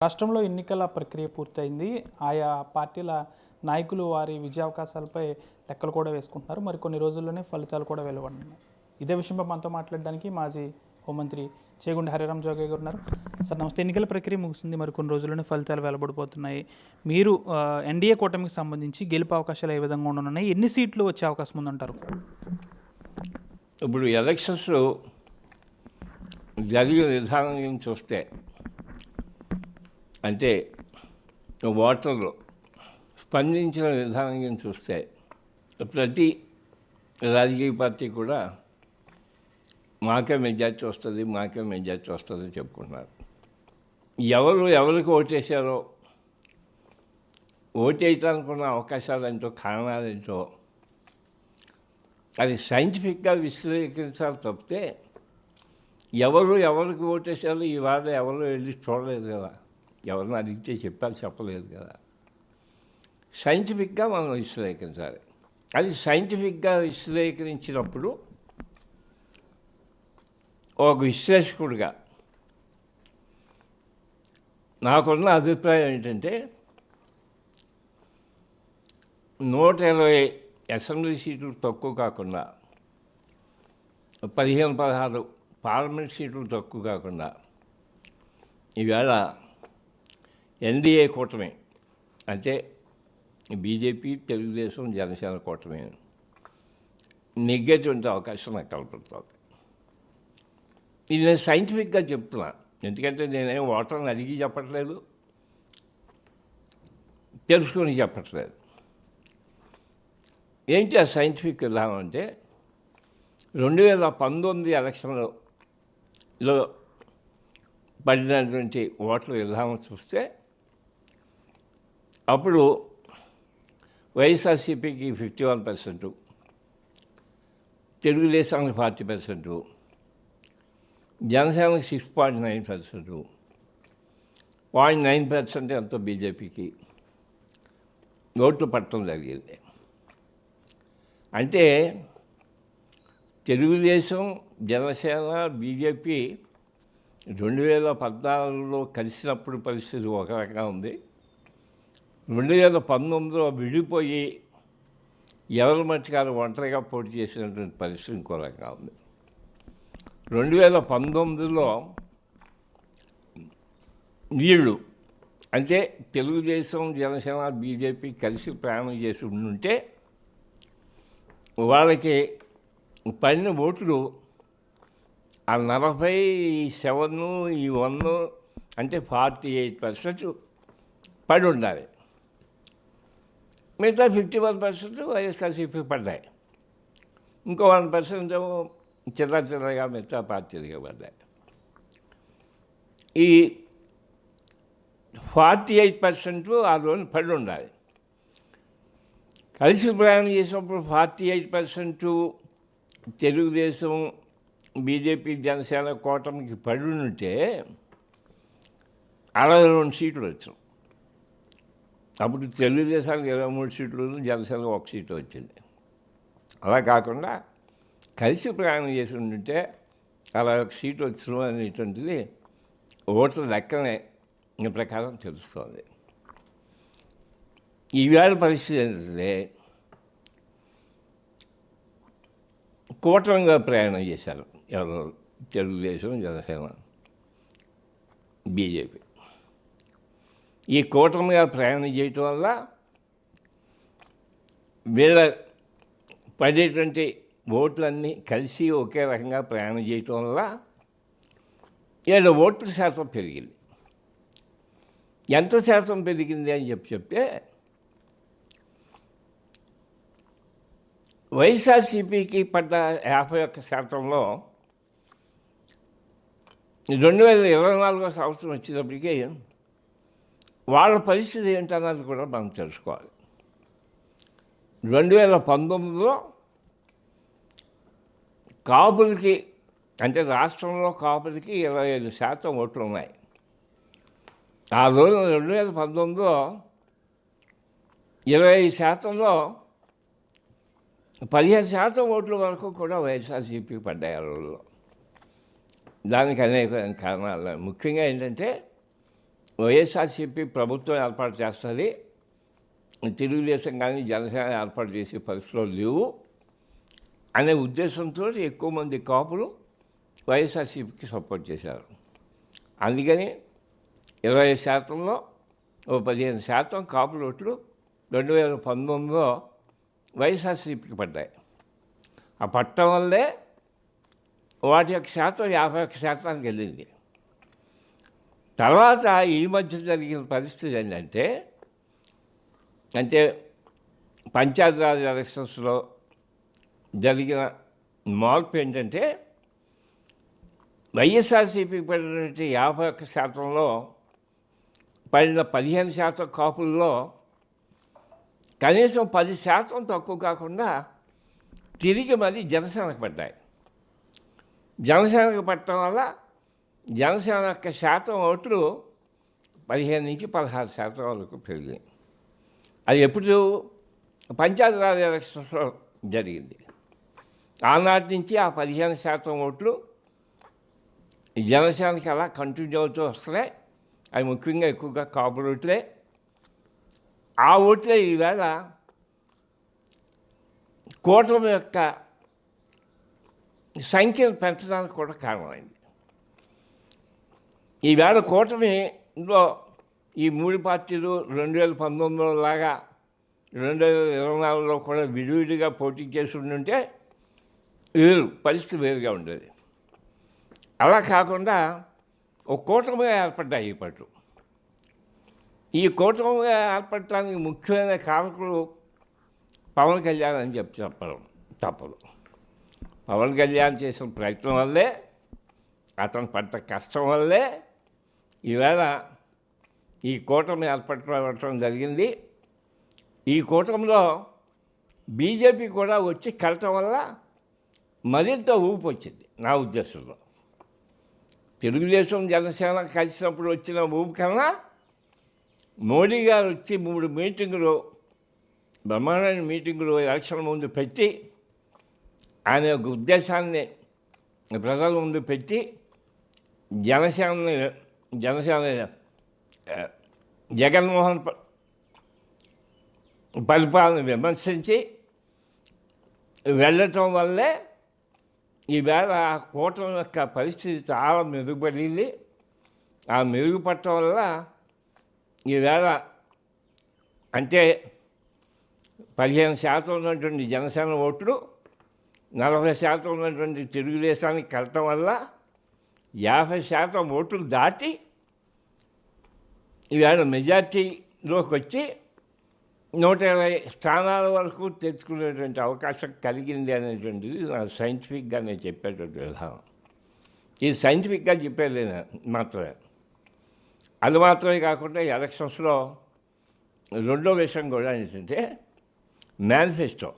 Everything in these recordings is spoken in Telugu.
రాష్ట్రంలో ఎన్నికల ప్రక్రియ పూర్తయింది. ఆయా పార్టీల నాయకులు వారి విజయావకాశాలపై లెక్కలు కూడా వేసుకుంటున్నారు. మరికొన్ని రోజుల్లోనే ఫలితాలు కూడా వెలువడనున్నాయి. ఇదే విషయంపై మనతో మాట్లాడడానికి మాజీ హోంమంత్రి చేగుండి హరిరామ్ జోగయ్య గారు ఉన్నారు. సార్ నమస్తే. ఎన్నికల ప్రక్రియ ముగిసింది, మరికొన్ని రోజుల్లోనే ఫలితాలు వెలువడిపోతున్నాయి. మీరు ఎన్డీఏ కూటమికి సంబంధించి గెలుపు అవకాశాలు ఏ విధంగా ఉండనున్నాయి? ఎన్ని సీట్లు వచ్చే అవకాశం ఉందంటారు? ఇప్పుడు ఎలక్షన్స్ జరిగిన విధానం చూస్తే, అంటే ఓటర్లు స్పందించిన విధానం చూస్తే ప్రతి రాజకీయ పార్టీ కూడా మాకే మెజార్టీ వస్తుంది చెప్పుకుంటున్నారు. ఎవరికి ఓటేశారో, ఓటేయటానుకున్న అవకాశాలు ఏంటో, కారణాలు ఏంటో అది సైంటిఫిక్గా విశ్లేషించాలి తప్పితే ఎవరికి ఓటేశారో ఇవాళ ఎవరు వెళ్ళి చూడలేదు కదా, ఎవరిని అడిగితే చెప్పలేదు కదా. సైంటిఫిక్గా మనం విశ్లేషించాలి. అది సైంటిఫిక్గా విశ్లేషించినప్పుడు ఒక విశ్లేషకుడిగా నాకున్న అభిప్రాయం ఏంటంటే 120 అసెంబ్లీ సీట్లు తక్కువ కాకుండా 15-16 పార్లమెంట్ సీట్లు తక్కువ కాకుండా ఈవేళ ఎన్డీఏ కూటమి, అంటే బీజేపీ, తెలుగుదేశం, జనసేన కూటమి నెగ్గేటువంటి అవకాశం నాకు కనపడుతుంది. ఇది నేను సైంటిఫిక్గా చెప్తున్నాను. ఎందుకంటే నేనేం ఓటర్ని అడిగి చెప్పట్లేదు, తెలుసుకొని చెప్పట్లేదు. ఏంటి ఆ సైంటిఫిక్ విధానం అంటే 2019 ఎలక్షన్లో పడినటువంటి ఓట్ల విధానం చూస్తే అప్పుడు వైఎస్ఆర్సీపీకి 51%, తెలుగుదేశానికి 40%, జనసేనకి 6.9%, 0.9% ఎంతో బీజేపీకి ఓట్లు పట్టడం జరిగింది. అంటే తెలుగుదేశం, జనసేన, బీజేపీ 2014లో కలిసినప్పుడు పరిస్థితి ఒక రకంగా ఉంది. 2019లో విడిపోయి ఎవరి మట్టుకారు ఒంటరిగా పోటీ చేసినటువంటి పరిస్థితి ఇంకో రకంగా ఉంది. 2019లో వీళ్ళు, అంటే తెలుగుదేశం, జనసేన, బీజేపీ కలిసి ప్రయాణం చేసి ఉంటే వాళ్ళకి పడిన ఓట్లు ఆ 47, ఈ 1 అంటే 48% పడి ఉండాలి. మిగతా 51% వైఎస్ఆర్సీపీ పడ్డాయి. ఇంకో 1% చిల్లరగా మిగతా పార్టీలుగా పడ్డాయి. ఈ 48% ఆ రోజు పడి ఉండాలి. కలిసి ప్రయాణం చేసినప్పుడు 48% తెలుగుదేశం, బీజేపీ, జనసేన కూటమికి పడి ఉంటే 62 సీట్లు వచ్చాయి. అప్పుడు తెలుగుదేశానికి 23 సీట్లు, జనసేనకు 1 సీటు వచ్చింది. అలా కాకుండా కలిసి ప్రయాణం చేసి ఉంటే 61 సీటు వచ్చాం అనేటువంటిది ఓట్ల లెక్కనే ప్రకారం తెలుస్తుంది. ఈవేళ పరిస్థితి ఏంటంటే కూటమిగా ప్రయాణం చేశారు ఎవరు, తెలుగుదేశం, జనసేన, బీజేపీ. ఈ కూటమిగా ప్రయాణం చేయటం వల్ల వీళ్ళ పడేటువంటి ఓట్లన్నీ కలిసి ఒకే రకంగా ప్రయాణం చేయటం వల్ల వీళ్ళ ఓట్ల శాతం పెరిగింది. ఎంత శాతం పెరిగింది అని చెప్తే వైఎస్ఆర్సీపీకి పడ్డ 51%లో 2024 సంవత్సరం వచ్చేటప్పటికీ వాళ్ళ పరిస్థితి ఏంటన్నది కూడా మనం తెలుసుకోవాలి. 2019లో కాపులకి, అంటే రాష్ట్రంలో కాపులకి 25% ఓట్లు ఉన్నాయి. ఆ రోజు 2019లో 25%లో 15% ఓట్ల వరకు కూడా వైఎస్ఆర్సీపీకి పడ్డాయి ఆ రోజుల్లో. దానికి అనేక కారణాలు. ముఖ్యంగా ఏంటంటే వైఎస్ఆర్సీపీ ప్రభుత్వం ఏర్పాటు చేస్తుంది, తెలుగుదేశం కానీ జనసేన ఏర్పాటు చేసే పరిస్థితులు లేవు అనే ఉద్దేశంతో ఎక్కువ మంది కాపులు వైఎస్ఆర్సీపీకి సపోర్ట్ చేశారు. అందుకని 20%లో ఓ 15% కాపుల ఓట్లు 2019లో వైఎస్ఆర్సీపీకి పడ్డాయి. ఆ పట్టడం వల్లే వాటి యొక్క శాతం 51% వెళ్ళింది. తర్వాత ఈ మధ్య జరిగిన పరిస్థితి ఏంటంటే, పంచాయతీరాజ్ ఎలక్షన్స్లో జరిగిన మార్పు ఏంటంటే, వైఎస్ఆర్సీపీకి పడినటువంటి 51%లో పడిన 15% కాపుల్లో కనీసం 10% తక్కువ కాకుండా తిరిగి మళ్ళీ జనసేనకు పడ్డాయి. జనసేనకు పట్టడం వల్ల జనసేన యొక్క శాతం ఓట్లు 15 నుంచి 16% వరకు పెరిగాయి. అది ఎప్పుడు పంచాయతీరాజ్ ఎలక్షన్స్లో జరిగింది. ఆనాటి నుంచి ఆ 15% ఓట్లు జనసేనకి అలా కంటిన్యూ అవుతూ వస్తున్నాయి. అవి ముఖ్యంగా ఎక్కువగా కాపుల ఓట్లే. ఆ ఓట్లే ఈవేళ కూటమి యొక్క సంఖ్యను పెంచడానికి కూడా కారణమైంది. ఈవేళ కూటమిలో ఈ 3 పార్టీలు 2019లో లాగా 2024లో కూడా విడివిడిగా పోటీ చేసి ఉంటే పరిస్థితి వేరుగా ఉండేది. అలా కాకుండా ఒక కూటమిగా ఏర్పడ్డాయి ఈ పార్టీలు. ఈ కూటమిగా ఏర్పడటానికి ముఖ్యమైన కారకులు పవన్ కళ్యాణ్ అని చెప్పడం తప్పదు. పవన్ కళ్యాణ్ చేసిన ప్రయత్నం వల్లే, అతను పడ్డ కష్టం వల్లే ఈవేళ ఈ కూటమి ఏర్పడటం జరిగింది. ఈ కూటమిలో బీజేపీ కూడా వచ్చి కలటం వల్ల మరింత ఊపు వచ్చింది నా ఉద్దేశంలో. తెలుగుదేశం జనసేన కలిసినప్పుడు వచ్చిన ఊపు కన్నా మోడీ గారు వచ్చి 3 మీటింగులు, బ్రహ్మాండమైన మీటింగులు ఎలక్షన్ ముందు పెట్టి ఆయన యొక్క ఉద్దేశాన్ని ప్రజల ముందు పెట్టి జనసేన జగన్మోహన్ పరిపాలన విమర్శించి వెళ్ళటం వల్లే ఈవేళ కూటమి యొక్క పరిస్థితి చాలా మెరుగుపడింది. ఆ మెరుగుపడటం వల్ల ఈవేళ 15% ఉన్నటువంటి జనసేన ఓట్లు 40% ఉన్నటువంటి తెలుగుదేశానికి కలటం వల్ల 50% ఓట్లు దాటి ఈవేళ మెజార్టీలోకి వచ్చి 120 స్థానాల వరకు తెచ్చుకునేటువంటి అవకాశం కలిగింది అనేటువంటిది నా సైంటిఫిక్గా నేను చెప్పేటువంటి విధానం. ఇది సైంటిఫిక్గా చెప్పేది మాత్రమే. అది మాత్రమే కాకుండా ఎలక్షన్స్లో రెండో విషయం కూడా ఏంటంటే మేనిఫెస్టో.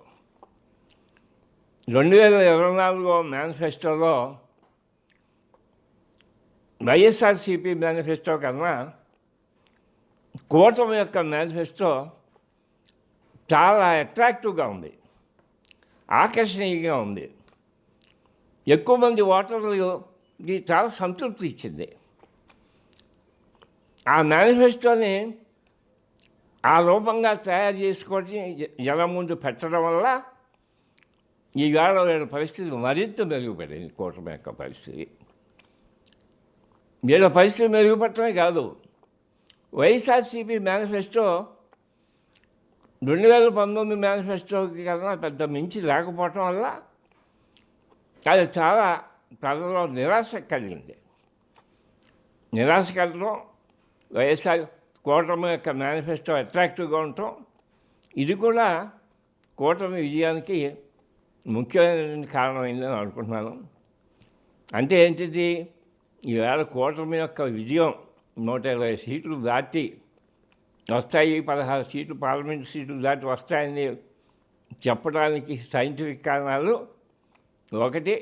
2024 మేనిఫెస్టోలో వైఎస్ఆర్సీపీ మేనిఫెస్టో కన్నా కూటమి యొక్క మేనిఫెస్టో చాలా అట్రాక్టివ్గా ఉంది, ఆకర్షణీయంగా ఉంది. ఎక్కువ మంది ఓటర్లకి చాలా సంతృప్తి ఇచ్చింది. ఆ మేనిఫెస్టోని ఆ రూపంగా తయారు చేసుకొని జనం ముందు పెట్టడం వల్ల ఈవేళ వీళ్ళ పరిస్థితి మరింత మెరుగుపడింది. కూటమి యొక్క పరిస్థితి, వీళ్ళ పరిస్థితి మెరుగుపడటమే కాదు, వైఎస్ఆర్సీపీ మేనిఫెస్టో 2019 మేనిఫెస్టోకి కన్నా పెద్ద మించి లేకపోవటం వల్ల అది చాలా ప్రజల్లో నిరాశ కలిగింది. నిరాశ కలగడం, వైఎస్ఆర్ కూటమి యొక్క మేనిఫెస్టో అట్రాక్టివ్గా ఉండటం, ఇది కూడా కూటమి విజయానికి ముఖ్యమైన కారణమైందని అనుకుంటున్నాను. అంటే ఏంటిది, ఈవేళ కూటమి యొక్క విజయం 120 సీట్లు దాటి వస్తాయి, 16 సీట్లు పార్లమెంట్ సీట్లు దాటి వస్తాయని చెప్పడానికి సైంటిఫిక్ కారణాలు. ఒకటి,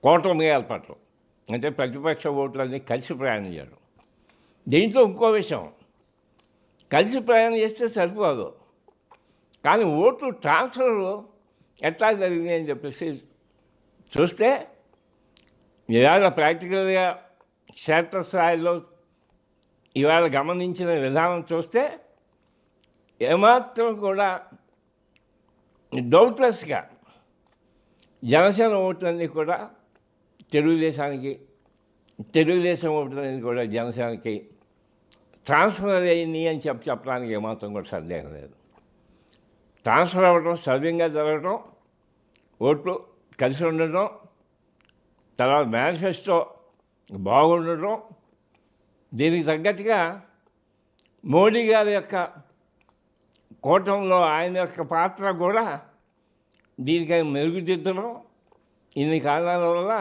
కూటమి ఏర్పడటం, అంటే ప్రతిపక్ష ఓట్లన్నీ కలిసి ప్రయాణం చేయడం. దీంట్లో ఇంకో విషయం, కలిసి ప్రయాణం చేస్తే సరిపోదు, కానీ ఓట్లు ట్రాన్స్ఫర్ ఎట్లా జరిగింది అని చెప్పేసి చూస్తే ఇవాళ ప్రాక్టికల్గా క్షేత్రస్థాయిలో ఇవాళ గమనించిన విధానం చూస్తే ఏమాత్రం కూడా డౌట్లెస్గా జనసేన ఓట్లన్నీ కూడా తెలుగుదేశానికి, తెలుగుదేశం ఓట్లన్నీ కూడా జనసేనకి ట్రాన్స్ఫర్ అయ్యింది అని చెప్పడానికి ఏమాత్రం కూడా సందేహం లేదు. ట్రాన్స్ఫర్ అవ్వడం, సవ్యంగా జరగడం, ఓట్లు కలిసి ఉండటం, తర్వాత మేనిఫెస్టో బాగుండటం, దీనికి తగ్గట్టుగా మోడీ గారి యొక్క కూటమిలో ఆయన యొక్క పాత్ర కూడా దీనికి మెరుగుదిద్దడం, ఇన్ని కారణాల వల్ల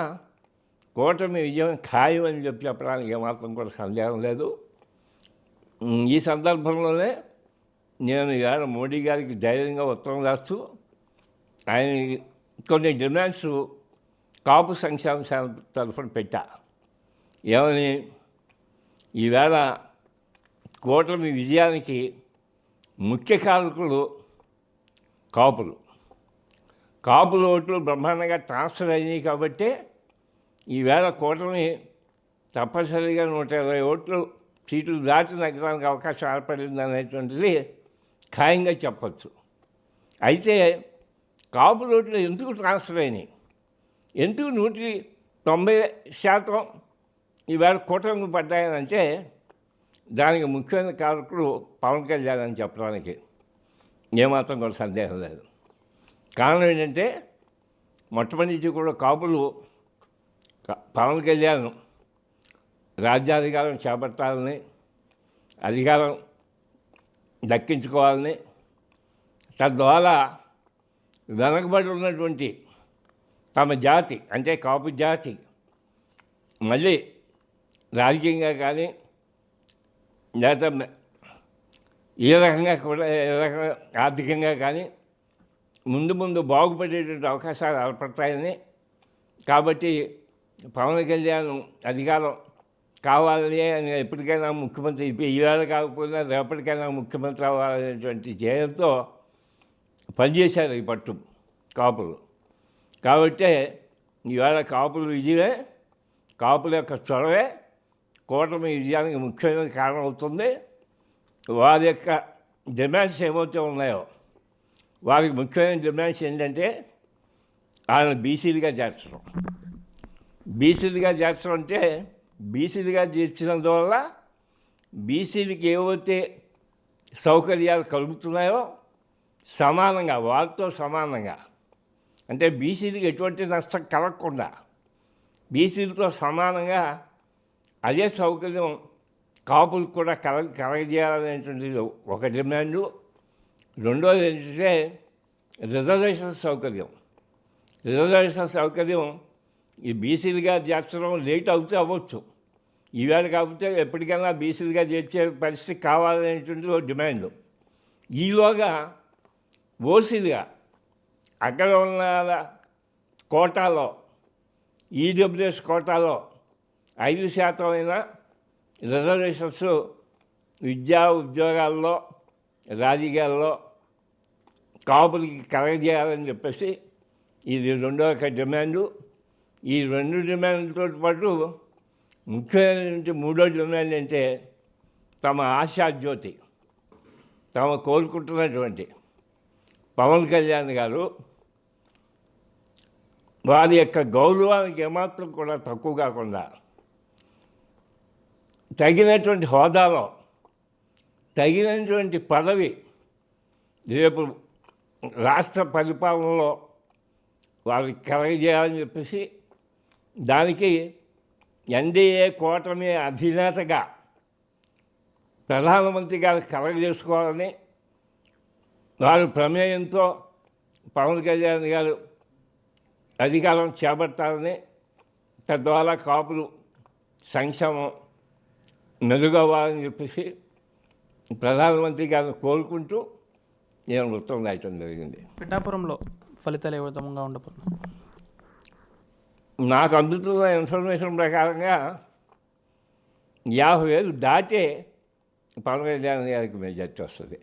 కూటమి విజయం ఖాయం అని చెప్పడానికి ఏమాత్రం కూడా సందేహం లేదు. ఈ సందర్భంలోనే నేను ఇవాళ మోడీ గారికి ధైర్యంగా ఉత్తరం రాస్తూ ఆయన కొన్ని డిమాండ్స్ కాపు సంక్షేమ శాఖ తరఫున పెట్టా. ఏమని, ఈవేళ కూటమి విజయానికి ముఖ్య కారకులు కాపుల ఓట్లు బ్రహ్మాండంగా ట్రాన్స్ఫర్ అయినాయి కాబట్టి ఈవేళ కూటమి తప్పనిసరిగా 120 ఓట్లు సీట్లు దాటి నగ్గడానికి అవకాశం ఏర్పడింది అనేటువంటిది ఖాయంగా చెప్పచ్చు. అయితే కాపుల ఓట్లు ఎందుకు ట్రాన్స్ఫర్ అయినాయి, ఎందుకు 190% ఈవేళ కూటమికి పడ్డాయనంటే దానికి ముఖ్యమైన కారకులు పవన్ కళ్యాణ్ అని చెప్పడానికి ఏమాత్రం కూడా సందేహం లేదు. కారణం ఏంటంటే మొట్టమొదటి నుంచి కూడా కాపులు పవన్ కళ్యాణ్ రాజ్యాధికారం చేపట్టాలని, అధికారం దక్కించుకోవాలని, తద్వారా వెనకబడి ఉన్నటువంటి తమ జాతి అంటే కాపు జాతి మళ్ళీ రాజకీయంగా కానీ లేదా ఏ రకంగా కూడా ఆర్థికంగా కానీ ముందు బాగుపడేటువంటి అవకాశాలు ఏర్పడతాయని, కాబట్టి పవన్ కళ్యాణ్ అధికారం కావాలని అని ఎప్పటికైనా ముఖ్యమంత్రి, ఈవేళ కాకపోయినా రేపటికైనా ముఖ్యమంత్రి అవ్వాలనేటువంటి ధ్యేయంతో పనిచేశారు ఈ పట్టు కాపులు. కాబట్టే ఈవేళ కాపుల విజయమే, కాపుల యొక్క చొరవే కూటమి విజయానికి ముఖ్యమైన కారణం అవుతుంది. వారి యొక్క డిమాండ్స్ ఏవైతే ఉన్నాయో వారికి ముఖ్యమైన డిమాండ్స్ ఏంటంటే ఆయన బీసీలుగా చేర్చడం. బీసీలుగా చేర్చడం అంటే బీసీలుగా చేర్చినందువల్ల బీసీలకి ఏవైతే సౌకర్యాలు కలుగుతున్నాయో సమానంగా, వారితో సమానంగా, అంటే బీసీలకి ఎటువంటి నష్టం కలగకుండా బీసీలతో సమానంగా అదే సౌకర్యం కాపులకు కూడా కలగజేయాలనేటువంటిది ఒక డిమాండు. రెండోది ఏంటంటే రిజర్వేషన్ సౌకర్యం ఈ బీసీలుగా చేర్చడం లేట్ అవుతే అవ్వచ్చు, ఈవేళ కాకపోతే ఎప్పటికైనా బీసీలుగా చేర్చే పరిస్థితి కావాలనేటువంటి ఒక డిమాండ్. ఈలోగా ఓసీలుగా అక్కడ ఉన్న కోటాలో, ఈడబ్ల్యూఎస్ కోటాలో 5% అయినా రిజర్వేషన్స్ విద్యా ఉద్యోగాల్లో, రాజకీయాల్లో కాపులకి కలగజేయాలని చెప్పేసి ఇది రెండో ఒక డిమాండు. ఈ 2 డిమాండ్లతో పాటు ముఖ్యమైన మూడో డిమాండ్ అంటే తమ ఆశాజ్యోతి, తాము కోరుకుంటున్నటువంటి పవన్ కళ్యాణ్ గారు వారి యొక్క గౌరవానికి ఏమాత్రం కూడా తక్కువ కాకుండా తగినటువంటి హోదాలో, తగినటువంటి పదవి రేపు రాష్ట్ర పరిపాలనలో వారికి కలగజేయాలని చెప్పేసి దానికి ఎన్డీఏ కూటమి అధినేతగా ప్రధానమంత్రి గారు కలగజేసుకోవాలని వారి ప్రమేయంతో పవన్ కళ్యాణ్ గారు అధికారం చేపట్టాలని, తద్వారా కాపులు సంక్షేమం మెరుగవ్వాలని చెప్పేసి ప్రధానమంత్రి గారిని కోరుకుంటూ నేను ఉత్తరం రాయటం జరిగింది. పిఠాపురంలో ఫలితాలు ఏ విధంగా ఉండబోతున్నాయి? నాకు అందుతున్న ఇన్ఫర్మేషన్ ప్రకారంగా 50,000 దాటే పవన్ కళ్యాణ్ గారికి మెజార్టీ వస్తుంది.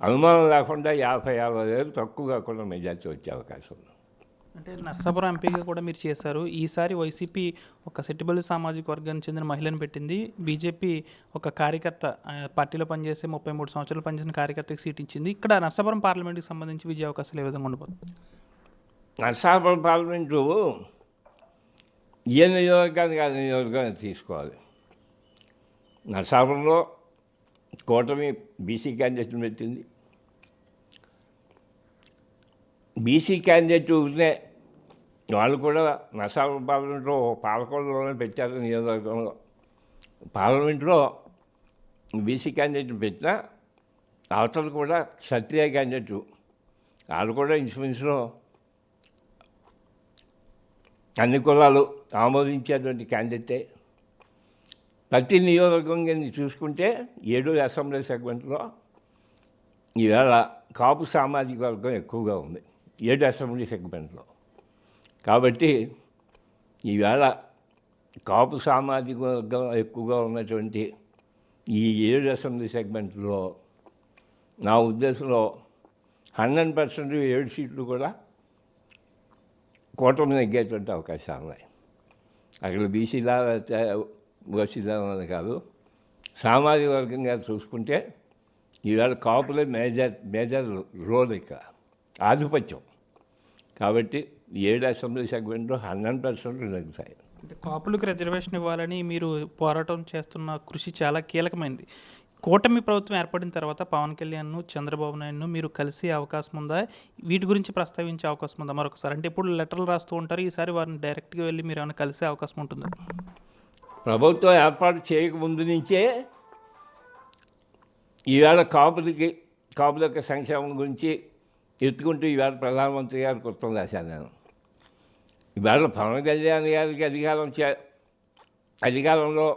అనుమానం లేకుండా 50,000 తక్కువ కాకుండా మెజార్టీ వచ్చే అవకాశం ఉంది. అంటే నర్సాపురం ఎంపీగా కూడా మీరు చేశారు. ఈసారి వైసీపీ ఒక సెట్టిబల్లి సామాజిక వర్గానికి చెందిన మహిళను పెట్టింది. బీజేపీ ఒక కార్యకర్త పార్టీలో పనిచేసే 33 సంవత్సరాలు పనిచేసిన కార్యకర్తకి సీట్ ఇచ్చింది. ఇక్కడ నర్సాపురం పార్లమెంట్కి సంబంధించి విజయ అవకాశాలు ఏ విధంగా ఉండబోతుంది? నర్సాపురం పార్లమెంటు ఏ నియోజకవర్గానికి ఆ నియోజకవర్గాన్ని తీసుకోవాలి. నర్సాపురంలో కూటమి బీసీ క్యాండిడేట్ని పెట్టింది. బీసీ క్యాండిడేట్ ఉంటే వాళ్ళు కూడా నర్సాపురం పార్లమెంట్లో పాలకొండలోనే పెట్టారు. నియోజకవర్గంలో పార్లమెంట్లో బీసీ క్యాండిడేట్ పెట్టినా అవతలు కూడా క్షత్రియ క్యాండిడేట్ వాళ్ళు కూడా ఇన్సూరెన్స్లో అన్ని కులాలు ఆమోదించేటువంటి క్యాండిడేటే. ప్రతి నియోజకవర్గం కింద చూసుకుంటే 7 అసెంబ్లీ సెగ్మెంట్లో ఈవేళ కాపు సామాజిక వర్గం ఎక్కువగా ఉంది 7 అసెంబ్లీ సెగ్మెంట్లో. కాబట్టి ఈవేళ కాపు సామాజిక వర్గం ఎక్కువగా ఉన్నటువంటి ఈ 7 అసెంబ్లీ సెగ్మెంట్లో నా ఉద్దేశంలో 100% 7 సీట్లు కూడా కూటమి నెగ్గేటువంటి అవకాశాలు ఉన్నాయి. అక్కడ బీసీలా ఓసీలా అని కాదు, సామాజిక వర్గంగా చూసుకుంటే ఈవేళ కాపులే మేజర్ రోల్ ఇక్కడ ఆధిపత్యం. కాబట్టి 7 అసెంబ్లీ సెగ్మెంట్లో 100% నెగ్గుతాయి. అంటే కాపులకు రిజర్వేషన్ ఇవ్వాలని మీరు పోరాటం చేస్తున్న కృషి చాలా కీలకమైంది. కూటమి ప్రభుత్వం ఏర్పడిన తర్వాత పవన్ కళ్యాణ్ను, చంద్రబాబు నాయుడును మీరు కలిసే అవకాశం ఉందా? వీటి గురించి ప్రస్తావించే అవకాశం ఉందా మరొకసారి? అంటే ఇప్పుడు లెటర్లు రాస్తూ ఉంటారు, ఈసారి వారిని డైరెక్ట్గా వెళ్ళి మీరు ఏమైనా కలిసే అవకాశం ఉంటుందా? ప్రభుత్వం ఏర్పాటు చేయకముందు నుంచే ఈవేళ కాపుల యొక్క సంక్షేమం గురించి ఎత్తుకుంటూ ఈవేళ ప్రధానమంత్రి గారికి ఉత్తరం రాశాను నేను. ఈవేళ పవన్ కళ్యాణ్ గారికి అధికారంలో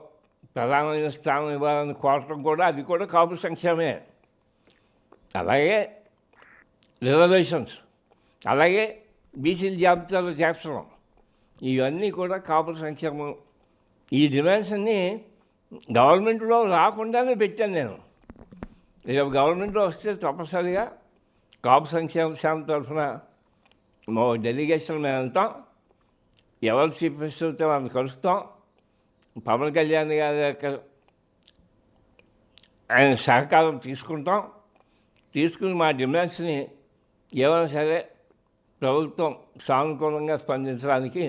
ప్రధానమైన స్థానం ఇవ్వాలని కోరటం కూడా అది కూడా కాపు సంక్షేమమే. అలాగే రిజర్వేషన్స్, అలాగే బీసీల జాబితాలో చేర్చడం, ఇవన్నీ కూడా కాపు సంక్షేమం. ఈ డిమాండ్స్ అన్నీ గవర్నమెంట్లో రాకుండానే పెట్టాను నేను. రేపు గవర్నమెంట్లో వస్తే తప్పనిసరిగా కాపు సంక్షేమ శాఖ తరఫున మా డెలిగేషన్ మేము వెళ్తాం. ఎవరు చీఫ్ మినిస్టర్ అయితే వాళ్ళని కలుస్తాం. పవన్ కళ్యాణ్ గారి యొక్క ఆయన సహకారం తీసుకుని మా డిమాండ్స్ని ఏమైనా సరే ప్రభుత్వం సానుకూలంగా స్పందించడానికి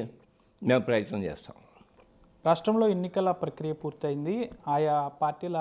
మేము ప్రయత్నం చేస్తాం. రాష్ట్రంలో ఎన్నికల ప్రక్రియ పూర్తయింది. ఆయా పార్టీల